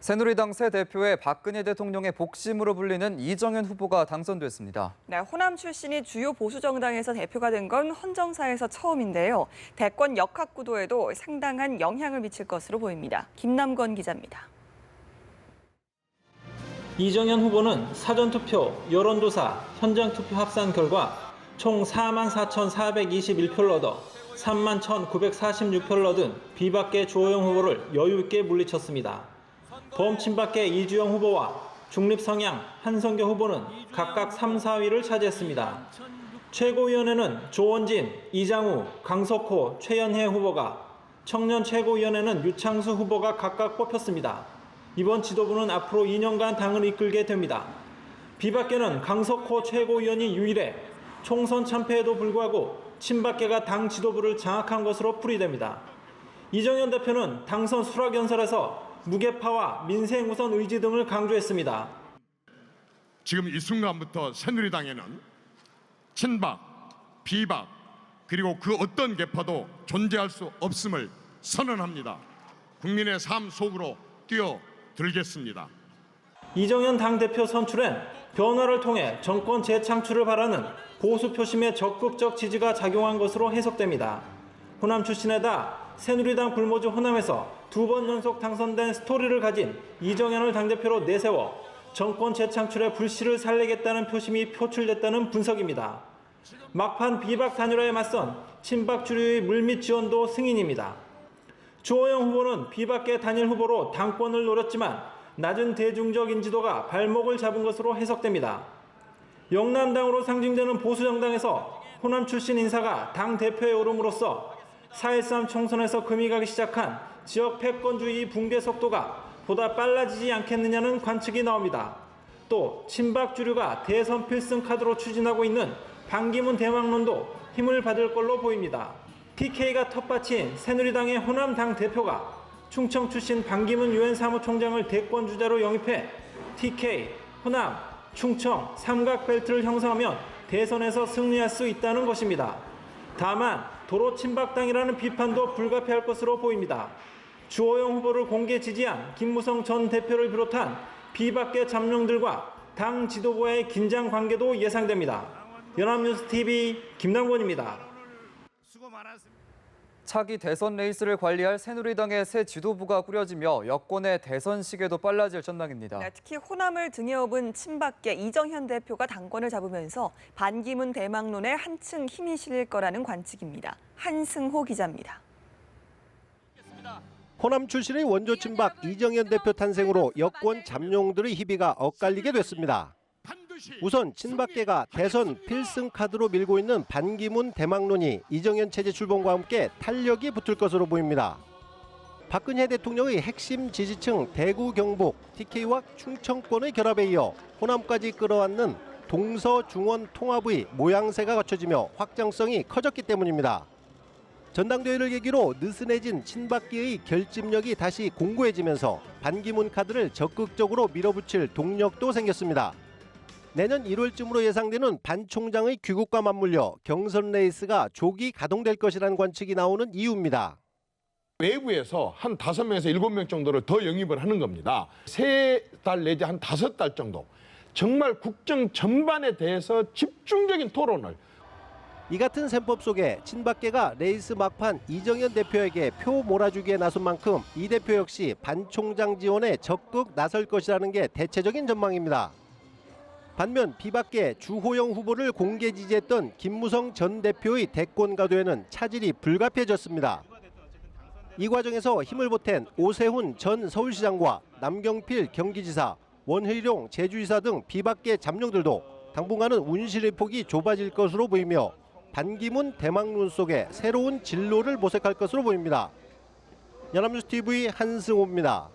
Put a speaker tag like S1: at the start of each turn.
S1: 새누리당 새 대표에 박근혜 대통령의 복심으로 불리는 이정현 후보가 당선됐습니다.
S2: 네, 호남 출신이 주요 보수 정당에서 대표가 된 건 헌정사에서 처음인데요. 대권 역학 구도에도 상당한 영향을 미칠 것으로 보입니다. 김남건 기자입니다.
S3: 이정현 후보는 사전투표, 여론조사, 현장투표 합산 결과 총 44,421표를 얻어 31,946표를 얻은 비박계 주호영 후보를 여유 있게 물리쳤습니다. 범친박계 이주영 후보와 중립성향 한성교 후보는 각각 3, 4위를 차지했습니다. 최고위원회는 조원진, 이장우, 강석호, 최연혜 후보가, 청년 최고위원회는 유창수 후보가 각각 뽑혔습니다. 이번 지도부는 앞으로 2년간 당을 이끌게 됩니다. 비박계는 강석호 최고위원이 유일해 총선 참패에도 불구하고 친박계가 당 지도부를 장악한 것으로 풀이됩니다. 이정현 대표는 당선 수락연설에서 무게파와 민생 우선 의지 등을 강조했습니다.
S4: 지금 이 순간부터 새누리당에는 친박, 비박 그리고 그 어떤 계파도 존재할 수 없음을 선언합니다. 국민의 삶 속으로 뛰어들겠습니다.
S3: 이정현 당대표 선출엔 변화를 통해 정권 재창출을 바라는 보수 표심의 적극적 지지가 작용한 것으로 해석됩니다. 호남 출신에다 새누리당 불모지 호남에서 2번 연속 당선된 스토리를 가진 이정현을 당대표로 내세워 정권 재창출의 불씨를 살리겠다는 표심이 표출됐다는 분석입니다. 막판 비박 단일화에 맞선 친박 주류의 물밑 지원도 승인입니다. 주호영 후보는 비박계 단일 후보로 당권을 노렸지만 낮은 대중적 인지도가 발목을 잡은 것으로 해석됩니다. 영남당으로 상징되는 보수정당에서 호남 출신 인사가 당대표에 오름으로써 4.13 총선에서 금이 가기 시작한 지역 패권주의 붕괴 속도가 보다 빨라지지 않겠느냐는 관측이 나옵니다. 또 친박 주류가 대선 필승 카드로 추진하고 있는 반기문 대망론도 힘을 받을 걸로 보입니다. TK가 텃밭인 새누리당의 호남 당대표가 충청 출신 반기문 유엔 사무총장을 대권 주자로 영입해 TK, 호남, 충청, 삼각벨트를 형성하면 대선에서 승리할 수 있다는 것입니다. 다만 도로 친박당이라는 비판도 불가피할 것으로 보입니다. 주호영 후보를 공개 지지한 김무성 전 대표를 비롯한 비박계 잠룡들과 당 지도부와의 긴장 관계도 예상됩니다. 연합뉴스TV 김남권입니다.
S1: 차기 대선 레이스를 관리할 새누리당의 새 지도부가 꾸려지며 여권의 대선 시계도 빨라질 전망입니다.
S2: 네, 특히 호남을 등에 업은 친박계 이정현 대표가 당권을 잡으면서 반기문 대망론에 한층 힘이 실릴 거라는 관측입니다. 한승호 기자입니다.
S5: 호남 출신의 원조 친박 이정현 대표 탄생으로 여권 잠룡들의 희비가 엇갈리게 됐습니다. 우선 친박계가 대선 필승 카드로 밀고 있는 반기문 대망론이 이정현 체제 출범과 함께 탄력이 붙을 것으로 보입니다. 박근혜 대통령의 핵심 지지층 대구 경북, TK와 충청권의 결합에 이어 호남까지 끌어안는 동서중원 통합의 모양새가 갖춰지며 확장성이 커졌기 때문입니다. 전당대회를 계기로 느슨해진 친박계의 결집력이 다시 공고해지면서 반기문 카드를 적극적으로 밀어붙일 동력도 생겼습니다. 내년 1월쯤으로 예상되는 반 총장의 귀국과 맞물려 경선 레이스가 조기 가동될 것이라는 관측이 나오는 이유입니다.
S6: 외부에서 한 5명에서 7명 정도를 더 영입을 하는 겁니다. 3달 내지 한 5달 정도 정말 국정 전반에 대해서 집중적인 토론을.
S5: 이 같은 셈법 속에 친박계가 레이스 막판 이정현 대표에게 표 몰아주기에 나선 만큼 이 대표 역시 반 총장 지원에 적극 나설 것이라는 게 대체적인 전망입니다. 반면 비박계 주호영 후보를 공개 지지했던 김무성 전 대표의 대권 가도에는 차질이 불가피해졌습니다. 이 과정에서 힘을 보탠 오세훈 전 서울시장과 남경필 경기지사, 원희룡 제주지사 등 비박계 잠룡들도 당분간은 운실의 폭이 좁아질 것으로 보이며 반기문 대망론 속에 새로운 진로를 모색할 것으로 보입니다. 연합뉴스TV 한승호입니다.